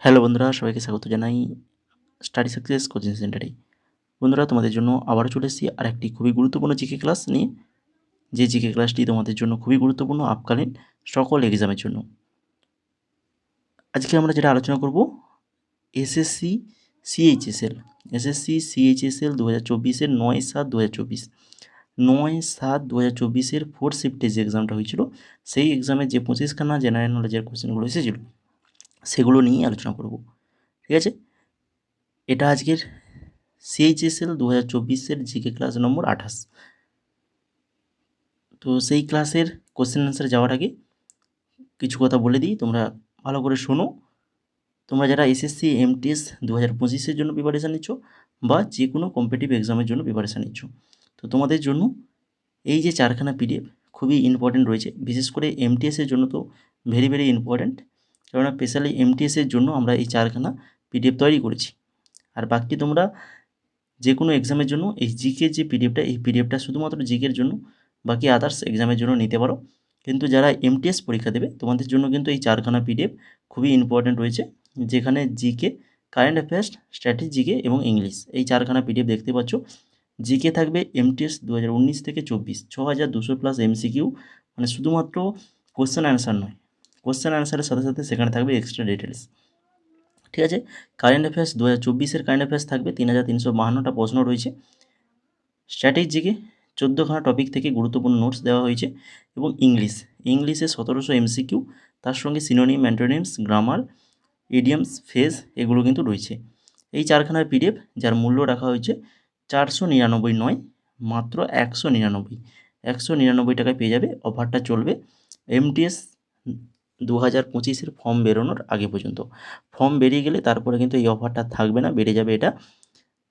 Hello বন্ধুরা, সবাইকে স্বাগত জানাই স্টাডি সাকসেস কোচিং সেন্টারে। বন্ধুরা, তোমাদের জন্য আবারও চলে এসেছি আর একটি খুবই গুরুত্বপূর্ণ জিকে ক্লাস নিয়ে, যে জিকে ক্লাসটি তোমাদের জন্য খুবই গুরুত্বপূর্ণ আপকালীন সকল এক্সামের জন্য। আজকে আমরা যেটা আলোচনা করব এসএসসি সিএইচএসএল এসএসসি সিএইচএসএল 2024-এর 9/7/2024 9/7/2024-এর ফোর্থ শিফটে যে এক্সামটা হয়েছিল, সেই এক্সামে যে 25খানা জেনারেল নলেজের কোশ্চেনগুলো এসেছিল সেগুলো নিয়েই আলোচনা করব। ঠিক আছে, এটা আজকের সিএইচএসএল 2024-এর জিকে ক্লাস নম্বর 28। তো সেই ক্লাসের কোশ্চেন আনসার যাওয়ার আগে কিছু কথা বলে দিই, তোমরা ভালো করে শোনো। তোমরা যারা এসএসসি এমটিএস 2025-এর জন্য প্রিপারেশান নিচ্ছ বা যে কোনো কম্পিটিটিভ এক্সামের জন্য প্রিপারেশান নিচ্ছ, তো তোমাদের জন্য এই যে 4খানা পিডিএফ খুবই ইম্পর্টেন্ট রয়েছে। বিশেষ করে এমটিএসের জন্য তো ভেরি ভেরি ইম্পর্টেন্ট, কারণ স্পেশালি এমটিএসের জন্য আমরা এই 4খানা পিডিএফ তৈরি করেছি। আর বাকি তোমরা যে কোনো এক্সামের জন্য এই জিকের যে পিডিএফটা, এই পিডিএফটা শুধুমাত্র জিকের জন্য, বাকি আদার্স এক্সামের জন্য নিতে পারো। কিন্তু যারা এমটিএস পরীক্ষা দেবে তোমাদের জন্য কিন্তু এই 4খানা পিডিএফ খুবই ইম্পর্ট্যান্ট রয়েছে, যেখানে জিকে, কারেন্ট অ্যাফেয়ার্স, স্ট্র্যাটেজিকে এবং ইংলিশ, এই 4খানা পিডিএফ দেখতে পাচ্ছ। জিকে থাকবে এমটিএস 2019 থেকে 24 6200 প্লাস এমসিকিউ, মানে শুধুমাত্র কোশ্চেন অ্যান্সার নয়, কোশ্চেন অ্যান্সারের সাথে সাথে সেখানে থাকবে এক্সট্রা ডিটেলস। ঠিক আছে, কারেন্ট অ্যাফেয়ার্স 2024-এর কারেন্ট অ্যাফেয়ার্স থাকবে 3352টা প্রশ্ন রয়েছে। স্ট্র্যাটেজিকে 14খানা টপিক থেকে গুরুত্বপূর্ণ নোটস দেওয়া হয়েছে, এবং ইংলিশে 1700 এমসিকিউ, তার সঙ্গে synonym, antonyms, grammar, idioms, phrase এগুলো কিন্তু রয়েছে। এই 4খানার পিডিএফ যার মূল্য রাখা হয়েছে 499 নয়, মাত্র 199 টাকায় পেয়ে যাবে। অফারটা চলবে এমটিএস 2025-এর ফর্ম বেরোনোর আগে পর্যন্ত। ফর্ম বেরিয়ে গেলে তারপরে কিন্তু এই অফারটা থাকবে না, বেড়ে যাবে এটা।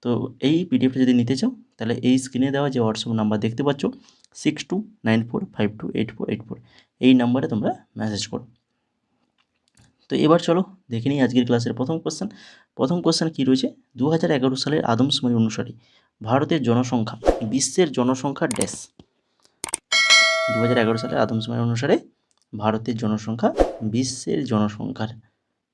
তো এই পিডিএফটা যদি নিতে চাও তাহলে এই স্ক্রিনে দেওয়া যে হোয়াটসঅ্যাপ নাম্বার দেখতে পাচ্ছ 6294528484, এই নাম্বারে তোমরা মেসেজ করো। তো এবার চলো দেখে নিই আজকের ক্লাসের প্রথম কোশ্চেন কী রয়েছে। 2011 সালের আদমশুমারি অনুসারে ভারতের জনসংখ্যা বিশ্বের জনসংখ্যা ড্যাশ। 2011 সালের আদমশুমারি অনুসারে ভারতের জনসংখ্যা বিশ্বের জনসংখ্যার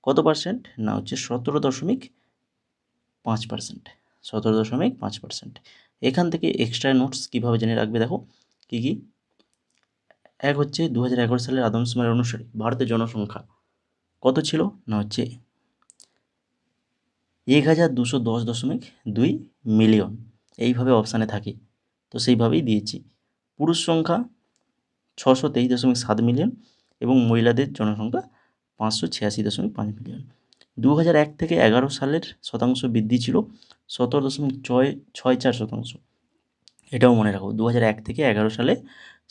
কত পার্সেন্ট? না হচ্ছে 17.5%। 17.5%। এখান থেকে এক্সট্রা নোটস কীভাবে জেনে রাখবে দেখো কী কী। এক হচ্ছে 2011 সালের আদমশুমারি অনুসারে ভারতের জনসংখ্যা কত ছিল? না হচ্ছে 1210.2 মিলিয়ন, এইভাবে অপশানে থাকে, তো সেইভাবেই দিয়েছি। পুরুষ সংখ্যা 623.7 মিলিয়ন এবং মহিলাদের জনসংখ্যা 586.5 মিলিয়ন। 2001 থেকে 11 সালের শতাংশ বৃদ্ধি ছিল 17.64%। এটাও মনে রাখো, 2001 থেকে 11 সালে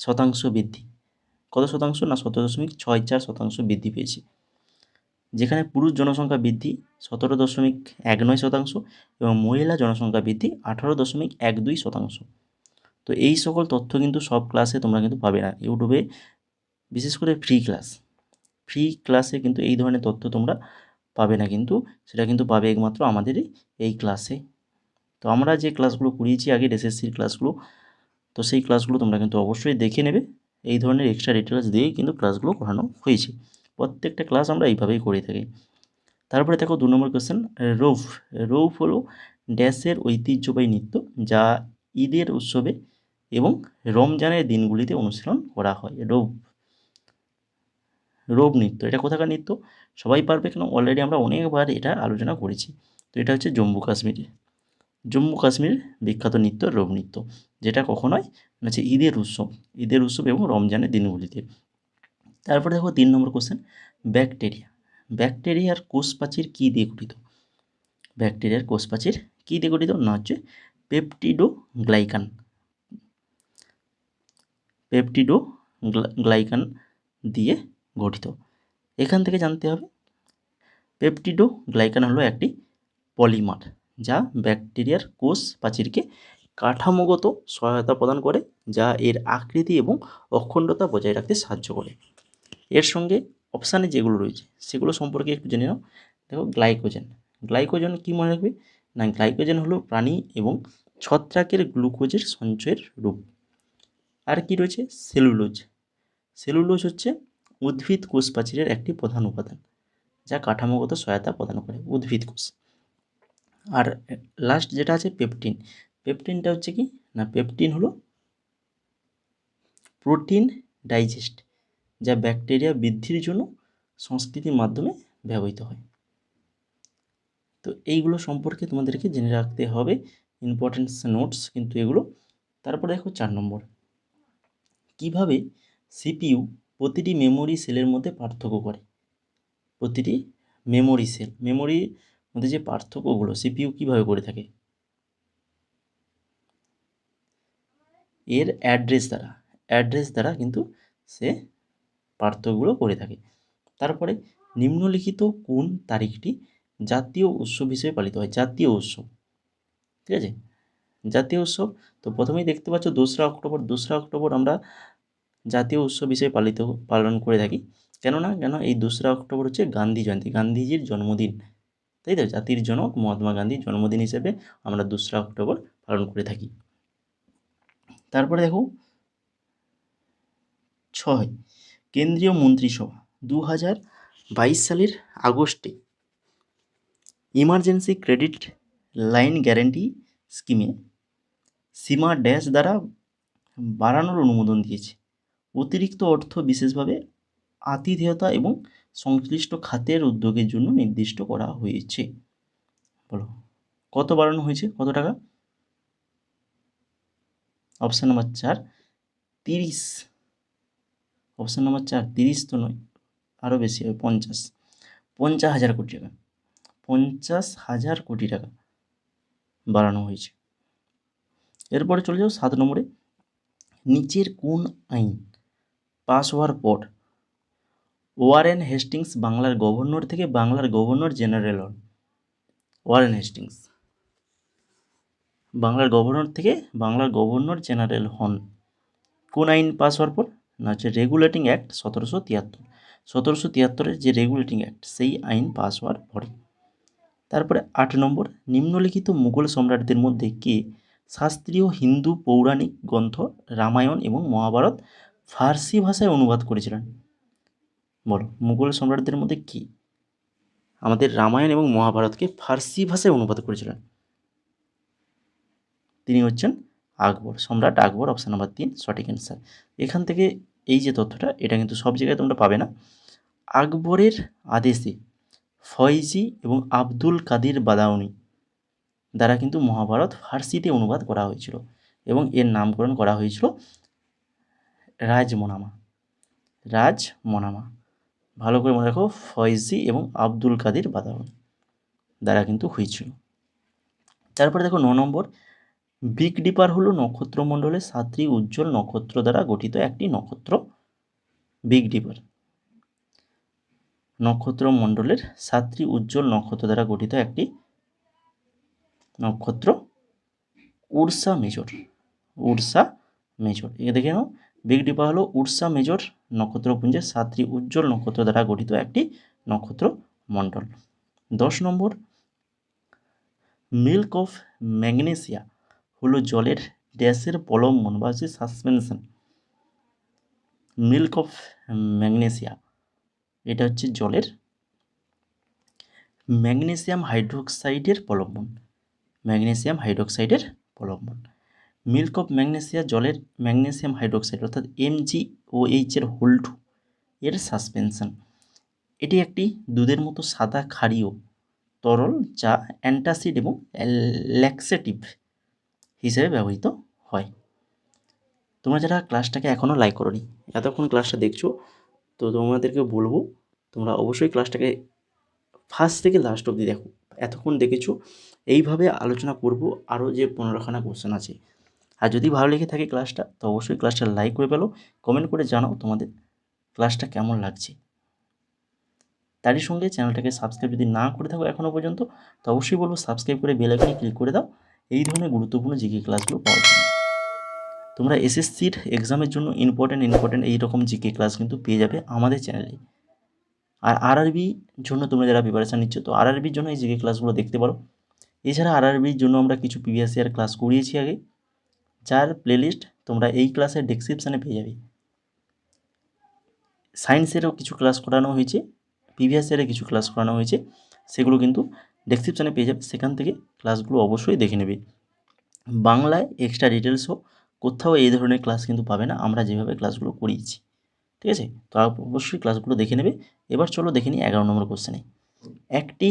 শতাংশ বৃদ্ধি কত শতাংশ? না 17.64% বৃদ্ধি পেয়েছে, যেখানে পুরুষ জনসংখ্যা বৃদ্ধি 17.19% এবং মহিলা জনসংখ্যা বৃদ্ধি 18.12%। তো এই সকল তথ্য কিন্তু সব ক্লাসে তোমরা কিন্তু পাবে না ইউটিউবে, বিশেষ করে ফ্রি ক্লাসে কিন্তু এই ধরনের তথ্য তোমরা পাবে না, কিন্তু সেটা কিন্তু পাবে একমাত্র আমাদেরই এই ক্লাসে। তো আমরা যে ক্লাসগুলো করিয়েছি আগে এসএসসির ক্লাসগুলো, তো সেই ক্লাসগুলো তোমরা কিন্তু অবশ্যই দেখে নেবে। এই ধরনের এক্সট্রা ডিটেলস দিয়েই কিন্তু ক্লাসগুলো করানো হয়েছে, প্রত্যেকটা ক্লাস আমরা এইভাবেই করে থাকি। তারপরে দেখো 2 নম্বর কোয়েশ্চেন, রৌফ হলো ড্যাশের ঐতিহ্যবাহী নৃত্য যা ঈদের উৎসবে এবং রমজানের দিনগুলিতে অনুশীলন করা হয়। রৌফ নৃত্য, এটা কোথাকার নৃত্য? সবাই পারবে কেন, অলরেডি আমরা অনেকবার এটা আলোচনা করেছি। তো এটা হচ্ছে জম্মু কাশ্মীরের বিখ্যাত নৃত্য রৌফ নৃত্য, যেটা কখন হয় না হচ্ছে ঈদের উৎসব এবং রমজানের দিনগুলিতে। তারপরে দেখো 3 নম্বর কোশ্চেন, ব্যাকটেরিয়ার কোষ প্রাচীর কী দিয়ে গঠিত? ব্যাকটেরিয়ার কোষ প্রাচীর কী দিয়ে গঠিত? না হচ্ছে পেপটিডোগ্লাইকান দিয়ে গঠিত। এখান থেকে জানতে হবে পেপটিডোগ্লাইকান হলো একটি পলিমার যা ব্যাকটেরিয়ার কোষ প্রাচীরকে কাঠামোগত সহায়তা প্রদান করে, যা এর আকৃতি এবং অখণ্ডতা বজায় রাখতে সাহায্য করে। এর সঙ্গে অপশানে যেগুলো রয়েছে সেগুলো সম্পর্কে একটু জেনে নাও। দেখো গ্লাইকোজেন কী মনে রাখবে? না গ্লাইকোজেন হলো প্রাণী এবং ছত্রাকের গ্লুকোজের সঞ্চয়ের রূপ। আর কি রয়েছে? সেলুলোজ হচ্ছে উদ্ভিদ কোষ প্রাচীরের একটি প্রধান উপাদান। যা কাঠামোগত সহায়তা প্রদান করে, উদ্ভিদ কোষ। আর লাস্ট যেটা আছে পেপটিন। পেপটিনটা হচ্ছে কি না, পেপটিন হলো প্রোটিন ডাইজেস্ট, যা ব্যাকটেরিয়া বৃদ্ধির জন্য সংস্কৃতির মাধ্যমে ব্যবহৃত হয়। তো এইগুলো সম্পর্কে তোমাদেরকে জেনে রাখতে হবে, ইম্পর্টেন্স নোটস কিন্তু এগুলো। তারপরে দেখো 4 নম্বর, কিভাবে সিপিইউ প্রতিটি মেমোরি সেলের মধ্যে পার্থক্য করে। প্রতিটি মেমোরি সেল, মেমোরির মধ্যে যে পার্থক্যগুলো সিপিইউ কীভাবে করে থাকে, এর অ্যাড্রেস দ্বারা কিন্তু সে পার্থক্যগুলো করে থাকে। তারপরে নিম্নলিখিত কোন তারিখটি জাতীয় উৎসব হিসেবে পালিত হয়। জাতীয় উৎসব, ঠিক আছে, জাতীয় উৎসব। তো প্রথমেই দেখতে পাচ্ছ 2রা অক্টোবর। 2রা অক্টোবর আমরা জাতীয় উৎসব হিসেবে পালন করে থাকি। কেন এই 2রা অক্টোবর হচ্ছে গান্ধী জয়ন্তী, গান্ধীজির জন্মদিন, তাই তো, জাতির জনক মহাত্মা গান্ধীর জন্মদিন হিসেবে আমরা 2রা অক্টোবর পালন করে থাকি। তারপরে দেখো 6, কেন্দ্রীয় মন্ত্রিসভা 2022 সালের আগস্টে ইমার্জেন্সি ক্রেডিট লাইন গ্যারান্টি স্কিমে সীমা ড্যাশ দ্বারা বাড়ানোর অনুমোদন দিয়েছে। অতিরিক্ত অর্থ বিশেষভাবে আতিথেয়তা এবং সংশ্লিষ্ট খাতের উদ্যোগের জন্য নির্দিষ্ট করা হয়েছে। বলো কত বাড়ানো হয়েছে, কত টাকা? Option number 4 30। অপশান নাম্বার 4 30 তো নয়, আরও বেশি হবে, 50,000 কোটি টাকা। 50,000 কোটি টাকা বাড়ানো হয়েছে। এরপরে চলে যাও 7 নম্বরে, নিচের কোন আইন পাস হওয়ার পর ওয়ারেন হেস্টিংস বাংলার গভর্নর থেকে বাংলার গভর্নর জেনারেল হন? ওয়ারেন হেস্টিংস বাংলার গভর্নর থেকে বাংলার গভর্নর জেনারেল হন কোন আইন পাস হওয়ার পর? না হচ্ছে রেগুলেটিং অ্যাক্ট 1773। 1773-এর যে রেগুলেটিং অ্যাক্ট, সেই আইন পাস হওয়ার পরে। তারপরে 8 নম্বর, নিম্নলিখিত মুঘল সম্রাটদের মধ্যে কে শাস্ত্রীয় হিন্দু পৌরাণিক গ্রন্থ রামায়ণ এবং মহাভারত ফার্সি ভাষায় অনুবাদ করেছিলেন? বলো মুঘল সম্রাটদের মধ্যে কে আমাদের রামায়ণ এবং মহাভারতকে ফার্সি ভাষায় অনুবাদ করেছিলেন? তিনি হচ্ছেন আকবর, সম্রাট আকবর। অপশান নাম্বার 3 সঠিক অ্যান্সার। এখান থেকে এই যে তথ্যটা, এটা কিন্তু সব জায়গায় তোমরা পাবে না। আকবরের আদেশে ফয়জি এবং আব্দুল কাদির বাদাউনি দ্বারা কিন্তু মহাভারত ফার্সিতে অনুবাদ করা হয়েছিল এবং এর নামকরণ করা হয়েছিল রাজমনামা। ভালো করে মনে রাখো, ফয়জি এবং আব্দুল কাদির বাদাউনি দ্বারা কিন্তু হয়েছিল। তারপরে দেখো 9 নম্বর, বিগ ডিপার হলো নক্ষত্রমণ্ডলের 7টি উজ্জ্বল নক্ষত্র দ্বারা গঠিত একটি নক্ষত্র। বিগ ডিপার নক্ষত্রমণ্ডলের 7টি উজ্জ্বল নক্ষত্র দ্বারা গঠিত একটি নক্ষত্র উর্সা মেজর। একে দেখে নাও, বিগ ডিপার হলো উর্সা মেজর নক্ষত্রপুঞ্জের 7টি উজ্জ্বল নক্ষত্র দ্বারা গঠিত একটি নক্ষত্র মণ্ডল। 10 নম্বর, মিল্ক অফ ম্যাগনেসিয়া হলো জলের ড্যাশের প্রলম্বন বা হচ্ছে সাসপেনশন। মিল্ক অফ ম্যাগনেসিয়া এটা হচ্ছে জলের ম্যাগনেসিয়াম হাইড্রোক্সাইডের প্রলম্বন। মিল্ক অফ ম্যাগনেসিয়া জলের ম্যাগনেসিয়াম হাইড্রোক্সাইড অর্থাৎ MgOH এর হোল2 এর সাসপেনশন। এটি একটি দুধের মতো সাদা ক্ষারীয় তরল যা অ্যান্টাসিড এবং ল্যাক্সেটিভ হিসেবে ব্যবহৃত হয়। তোমরা যারা ক্লাসটাকে এখনও লাইক করোনি, এতক্ষণ ক্লাসটা দেখছো, তো তোমাদেরকে বলবো তোমরা অবশ্যই ক্লাসটাকে ফার্স্ট থেকে লাস্ট অবধি দেখো। এতক্ষণ দেখেছো, এইভাবে আলোচনা করব আরও যে 15খানা কোশ্চেন আছে। আর যদি ভালো লেগে থাকে ক্লাসটা, তো অবশ্যই ক্লাসটা লাইক করে ফেলো, কমেন্ট করে জানাও তোমাদের ক্লাসটা কেমন লাগছে। তারই সঙ্গে চ্যানেলটাকে সাবস্ক্রাইব যদি না করে থাকো এখনও পর্যন্ত, তো অবশ্যই বলবো সাবস্ক্রাইব করে বেল আইকনে ক্লিক করে দাও এই ধরনের গুরুত্বপূর্ণ জিকে ক্লাসগুলো পাওয়ার জন্য। তোমরা এসএসসির এক্সামের জন্য ইম্পর্টেন্ট এই রকম জিকে ক্লাস কিন্তু পেয়ে যাবে আমাদের চ্যানেলে। আর আরআরবির জন্য তোমরা যারা প্রিপারেশান নিচ্ছ, তো আরআরবির জন্য এই জিকে ক্লাসগুলো দেখতে পারো। এছাড়া আরআরবির জন্য আমরা কিছু প্রিভিয়াস ইয়ার ক্লাস করিয়েছি আগে, যার প্লেলিস্ট তোমরা এই ক্লাসের ডেসক্রিপশানে পেয়ে যাবে। সায়েন্সেরও কিছু ক্লাস করানো হয়েছে, প্রিভিয়াস ইয়ারে কিছু ক্লাস করানো হয়েছে, সেগুলো কিন্তু ডেসক্রিপশানে পেয়ে যাবে, সেখান থেকে ক্লাসগুলো অবশ্যই দেখে নেবে। বাংলায় এক্সট্রা ডিটেলসও কোথাও এই ধরনের ক্লাস কিন্তু পাবে না, আমরা যেভাবে ক্লাসগুলো করিয়েছি, ঠিক আছে? তো অবশ্যই ক্লাসগুলো দেখে নেবে। এবার চলো দেখে নিই 11 নম্বর কোশ্চেনে। একটি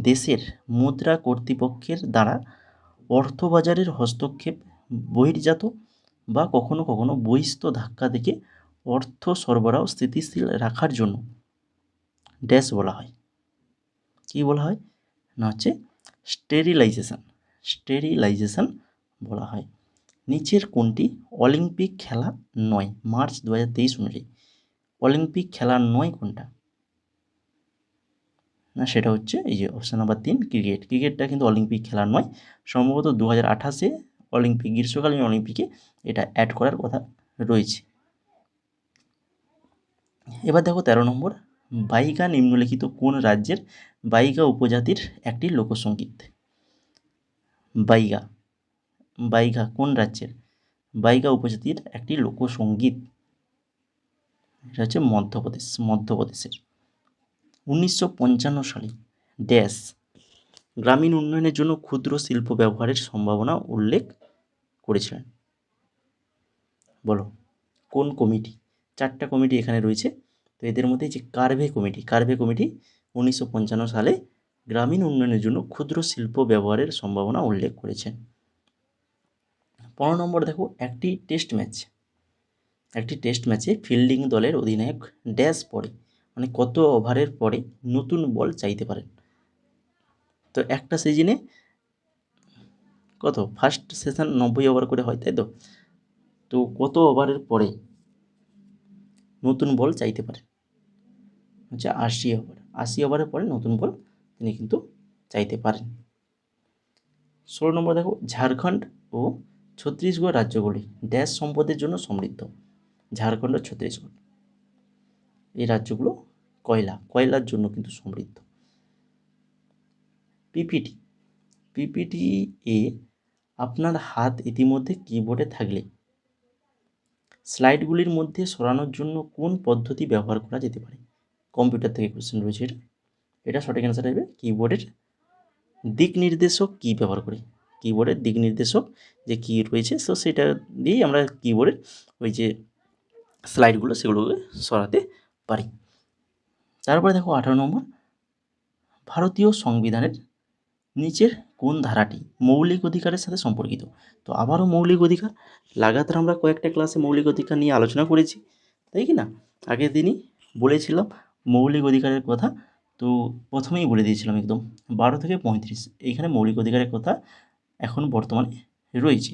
দেশের মুদ্রা কর্তৃপক্ষের দ্বারা অর্থবাজারের হস্তক্ষেপ, বহির্জাত বা কখনো কখনো বহিস্থ ধাক্কা থেকে অর্থ সরবরাহ স্থিতিশীল রাখার জন্য ড্যাশ বলা হয়। কী বলা হয় না, হচ্ছে স্টেরিলাইজেশন বলা হয়। নিচের কোনটি অলিম্পিক খেলা নয়? মার্চ 2023 অনুযায়ী অলিম্পিক খেলা নয় কোনটা? না, সেটা হচ্ছে এই যে অপশান নাম্বার 3, ক্রিকেট। ক্রিকেটটা কিন্তু অলিম্পিক খেলা নয়, সম্ভবত 2028-এ অলিম্পিক, গ্রীষ্মকালীন অলিম্পিকে এটা অ্যাড করার কথা রয়েছে। এবার দেখো 13 নম্বর, বাইগা নিম্নলিখিত কোন রাজ্যের বাইগা উপজাতির একটি লোকসঙ্গীত? বাইগা কোন রাজ্যের বাইগা উপজাতির একটি লোকসঙ্গীত? এটা হচ্ছে মধ্যপ্রদেশের। 1955 সালে ড্যাশ গ্রামীণ উন্নয়নের জন্য ক্ষুদ্র শিল্প ব্যবহারের সম্ভাবনা উল্লেখ করেছিলেন? বলো কোন কমিটি? 4টা কমিটি এখানে রয়েছে, তো এদের মধ্যে যে কার্ভে কমিটি 1955 সালে গ্রামীণ উন্নয়নের জন্য ক্ষুদ্র শিল্প ব্যবহারের সম্ভাবনা উল্লেখ করেছেন। 15 নম্বর দেখো, একটি টেস্ট ম্যাচে ফিল্ডিং দলের অধিনায়ক ড্যাশ পরে, মানে কত ওভারের পরে নতুন বল চাইতে পারেন? তো একটা সিজনে কত, ফার্স্ট সেশন 90 ওভার করে হয়, তাই তো? তো কত ওভারের পরে নতুন বল চাইতে পারে? হচ্ছে 80 ওভার। 80 ওভারের পরে নতুন বল তিনি কিন্তু চাইতে পারেন। 16 নম্বর দেখো, ঝাড়খণ্ড ও ছত্তিশগড় রাজ্যগুলি ড্যাশ সম্পদের জন্য সমৃদ্ধ? ঝাড়খণ্ড ও ছত্তিশগড় এই রাজ্যগুলো কয়লার জন্য কিন্তু সমৃদ্ধ। পিপিটি এ আপনার হাত ইতিমধ্যে কিবোর্ডে থাকলে স্লাইডগুলির মধ্যে সরানোর জন্য কোন পদ্ধতি ব্যবহার করা যেতে পারে? কম্পিউটার থেকে কোশ্চেন রয়েছে এটা সঠিক অ্যান্সার হবে কিবোর্ডের দিক নির্দেশক কী ব্যবহার করে। কিবোর্ডের দিক নির্দেশক যে কী রয়েছে, তো সেটা দিয়েই আমরা কিবোর্ডের ওই যে স্লাইডগুলো সেগুলোকে সরাতে পারি। তারপরে দেখো 18 নম্বর, ভারতীয় সংবিধানের নিচের কোন ধারাটি মৌলিক অধিকারের সাথে সম্পর্কিত? তো আবারও মৌলিক অধিকার, লাগাতার আমরা কয়েকটা ক্লাসে মৌলিক অধিকার নিয়ে আলোচনা করেছি, তাই কি না? আগের দিনই বলেছিলাম মৌলিক অধিকারের কথা, তো প্রথমেই বলে দিয়েছিলাম একদম 12 থেকে 35 এইখানে মৌলিক অধিকারের কথা এখন বর্তমানে রয়েছে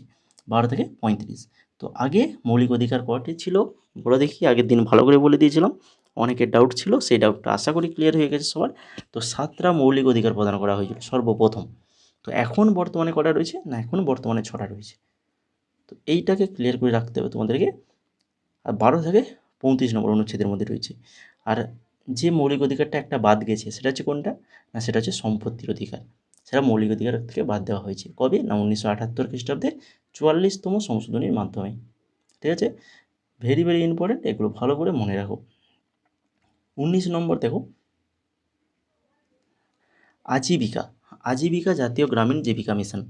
12 থেকে 35। তো আগে মৌলিক অধিকার কয়টি ছিল বলে দেখি, আগের দিন ভালো করে বলে দিয়েছিলাম, অনেকের ডাউট ছিল, সেই ডাউটটা আশা করি ক্লিয়ার হয়ে গেছে সবার। তো 7টা মৌলিক অধিকার প্রদান করা হয়েছিল সর্বপ্রথম। তো এখন বর্তমানে কটা রয়েছে না, এখন বর্তমানে 6টা রয়েছে। তো এইটাকে ক্লিয়ার করে রাখতে হবে তোমাদেরকে। আর 12 থেকে 35 নম্বর অনুচ্ছেদের মধ্যে রয়েছে। আর যে মৌলিক অধিকারটা একটা বাদ গেছে সেটা হচ্ছে কোনটা না, সেটা হচ্ছে সম্পত্তির অধিকার। সেটা মৌলিক অধিকার থেকে বাদ দেওয়া হয়েছে কবে না 1978 খ্রিস্টাব্দে 44তম সংশোধনীর মাধ্যমে, ঠিক আছে? ভেরি ভেরি ইম্পর্টেন্ট, এগুলো ভালো করে মনে রাখো। 19 নম্বর দেখো, আজীবিকা জাতীয় গ্রামীণ জীবিকা মিশন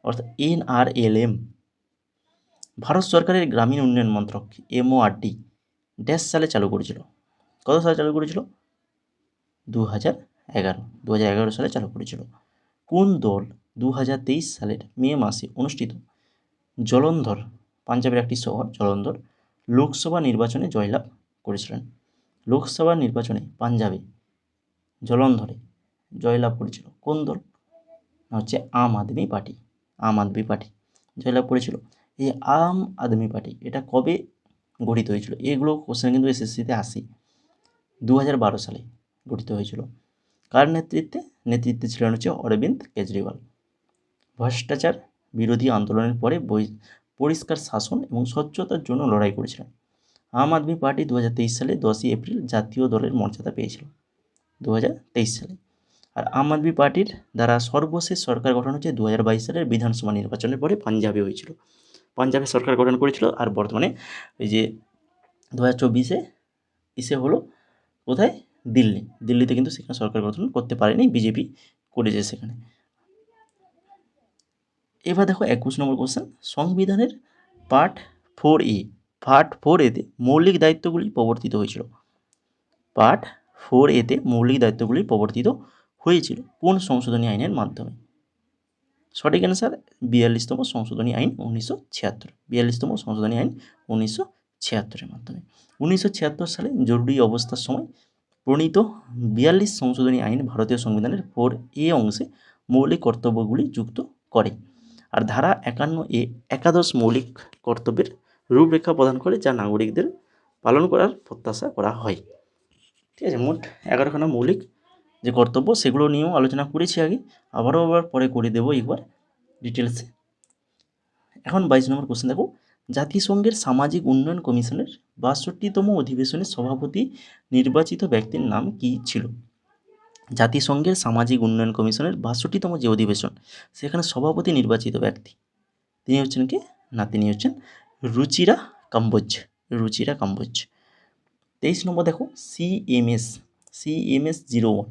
অর্থাৎ NRLM ভারত সরকারের গ্রামীণ উন্নয়ন মন্ত্রক MORD ড্যাশ সালে চালু করেছিল? কত সালে চালু করেছিল? 2011 সালে চালু করেছিল। কোন দল 2023 সালের মে মাসে অনুষ্ঠিত জলন্ধর, পাঞ্জাবের একটি শহর জলন্ধর, লোকসভা নির্বাচনে জয়লাভ করেছিলেন? লোকসভা নির্বাচনে পাঞ্জাবে জলন্ধরে জয়লাভ করেছিল কোন দল? হচ্ছে আম আদমি পার্টি জয়লাভ করেছিল। এই আম আদমি পার্টি এটা কবে গঠিত হয়েছিল? এগুলো কোশ্চেন কিন্তু এসএসসিতে আসে। 2012 সালে গঠিত হয়েছিল। কার নেতৃত্বে ছিলেন হচ্ছে অরবিন্দ কেজরিওয়াল। ভ্রষ্টাচার বিরোধী আন্দোলনের পরে পরিষ্কার শাসন এবং স্বচ্ছতার জন্য লড়াই করেছিলেন। আম আদমি পার্টি 2023 সালে 10ই এপ্রিল জাতীয় দলের মর্যাদা পেয়েছিল 2023 সালে। আর আম আদমি পার্টির দ্বারা সর্বশেষ সরকার গঠন হচ্ছে 2022 সালের বিধানসভা নির্বাচনের পরে পাঞ্জাবে হয়েছিল। পাঞ্জাবে সরকার গঠন করেছিল। আর বর্তমানে এই যে 2024-এ হলো কোথায় দিল্লিতে কিন্তু সেখানে সরকার গঠন করতে পারেনি, বিজেপি করেছে সেখানে। এবার দেখো 21 নম্বর কোশ্চেন, সংবিধানের পার্ট 4A পার্ট 4A-তে মৌলিক দায়িত্বগুলি প্রবর্তিত হয়েছিল। পার্ট 4A-তে মৌলিক দায়িত্বগুলি প্রবর্তিত হয়েছিল কোন সংশোধনী আইনের মাধ্যমে? সঠিক অ্যান্সার 42তম সংশোধনী আইন 1976। 42তম সংশোধনী আইন 1976-এর মাধ্যমে। 1976 সালে জরুরি অবস্থার সময় প্রণীত 42 সংশোধনী আইন ভারতীয় সংবিধানের 4A অংশে মৌলিক কর্তব্যগুলি যুক্ত করে। আর ধারা 51A একাদশ মৌলিক কর্তব্যের রূপরেখা প্রদান করে, যা নাগরিকদের পালন করার প্রত্যাশা করা হয়। ঠিক আছে, মোট 11খানা মৌলিক যে কর্তব্য সেগুলো নিয়েও আলোচনা করেছি আগে, আবারও পরে করে দেবো একবার ডিটেলসে। এখন 22 নম্বর কোশ্চেন দেখো, জাতিসংঘের সামাজিক উন্নয়ন কমিশনের 62তম অধিবেশনের সভাপতি নির্বাচিত ব্যক্তির নাম কি ছিল? জাতিসংঘের সামাজিক উন্নয়ন কমিশনের 62তম যে অধিবেশন, সেখানে সভাপতি নির্বাচিত ব্যক্তি তিনি হচ্ছেন কে না, তিনি হচ্ছেন রুচিরা কাম্বোজ। 23 নম্বর দেখো, CMS-01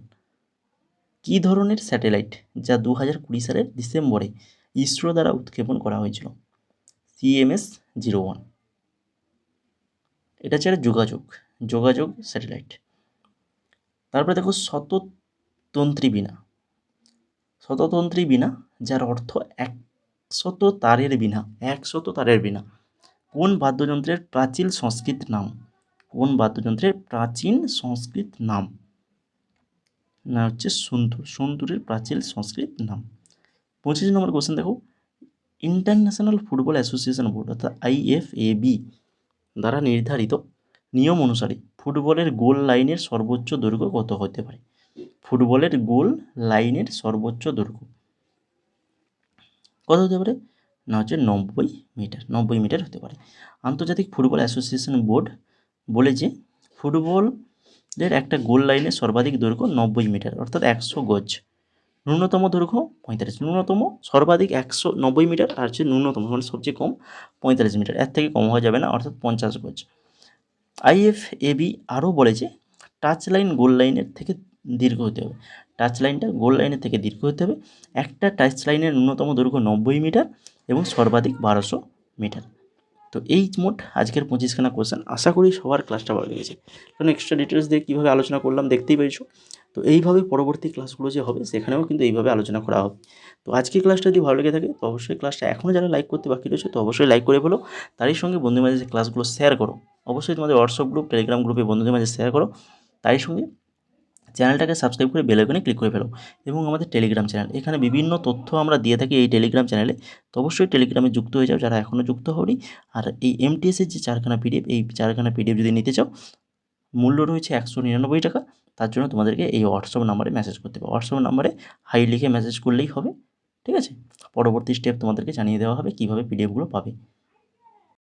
কী ধরনের স্যাটেলাইট, যা 2020 সালের ডিসেম্বরে ইসরো দ্বারা উৎক্ষেপণ করা হয়েছিল? CMS-01 এটা হচ্ছে যোগাযোগ স্যাটেলাইট। তারপরে দেখো শততন্ত্রী বীণা, যার অর্থ 100 তারের বীণা, কোন বাদ্যযন্ত্রের প্রাচীন সংস্কৃত নাম? না হচ্ছে সন্তুরের প্রাচীন সংস্কৃত নাম। 25 নম্বর কোশ্চেন দেখো, ইন্টারন্যাশনাল ফুটবল অ্যাসোসিয়েশন বোর্ড অর্থাৎ IFAB দ্বারা নির্ধারিত নিয়ম অনুসারে ফুটবলের গোল লাইনের সর্বোচ্চ দৈর্ঘ্য কত হতে পারে? ফুটবলের গোল লাইনের সর্বোচ্চ দৈর্ঘ্য কত হতে পারে? না হচ্ছে 90 মিটার হতে পারে। আন্তর্জাতিক ফুটবল অ্যাসোসিয়েশন বোর্ড বলে যে ফুটবলের একটা গোল লাইনের সর্বাধিক দৈর্ঘ্য 90 মিটার অর্থাৎ 100 গজ, ন্যূনতম দৈর্ঘ্য 45, সর্বাধিক 190 মিটার, আর হচ্ছে ন্যূনতম মানে সবচেয়ে কম 45 মিটার, এর থেকে কম হওয়া যাবে না অর্থাৎ 50 গজ। IFAB আরও বলেছে টাচ লাইন গোল লাইনের থেকে দীর্ঘ হতে হবে, গোল লাইনের থেকে দীর্ঘ হতে হবে। একটা টাচ লাইনের ন্যূনতম দৈর্ঘ্য 90 মিটার এবং সর্বাধিক 1200 মিটার। তো এই মোট আজকের 25খানা কোশ্চেন। আশা করি সবার ক্লাসটা ভালো লেগেছে, কারণ এক্সট্রা ডিটেলস দিয়ে কীভাবে আলোচনা করলাম দেখতেই পেরেছো। তো এইভাবে পরবর্তী ক্লাসগুলো যে হবে সেখানেও কিন্তু এইভাবে আলোচনা করা হবে। তো আজকের ক্লাসটা যদি ভালো লেগে থাকে তো অবশ্যই ক্লাসটা এখনও যারা লাইক করতে বাকি রয়েছে তো অবশ্যই লাইক করে ফেলো। তারই সঙ্গে বন্ধুদের মাঝে ক্লাসগুলো শেয়ার করো, অবশ্যই তোমাদের হোয়াটসঅ্যাপ গ্রুপ, টেলিগ্রাম গ্রুপে বন্ধুদের মাঝে শেয়ার করো। তারই সঙ্গে চ্যানেলটাকে সাবস্ক্রাইব করে বেল আইকনে ক্লিক করে ফেলো। এবং আমাদের টেলিগ্রাম চ্যানেল, এখানে বিভিন্ন তথ্য আমরা দিয়ে থাকি এই টেলিগ্রাম চ্যানেলে, তো অবশ্যই টেলিগ্রামে যুক্ত হয়ে যাও যারা এখনও যুক্ত হওনি। আর এই MTS-এর যে 4খানা PDF, এই 4খানা PDF যদি নিতে চাও মূল্য রয়েছে 199 টাকা। তার জন্য তোমাদেরকে এই হোয়াটসঅ্যাপ নাম্বারে মেসেজ করতে হবে, হোয়াটসঅ্যাপ নাম্বারে হাই লিখে মেসেজ করলেই হবে। ঠিক আছে, পরবর্তী স্টেপ তোমাদেরকে জানিয়ে দেওয়া হবে কীভাবে PDFগুলো পাবে।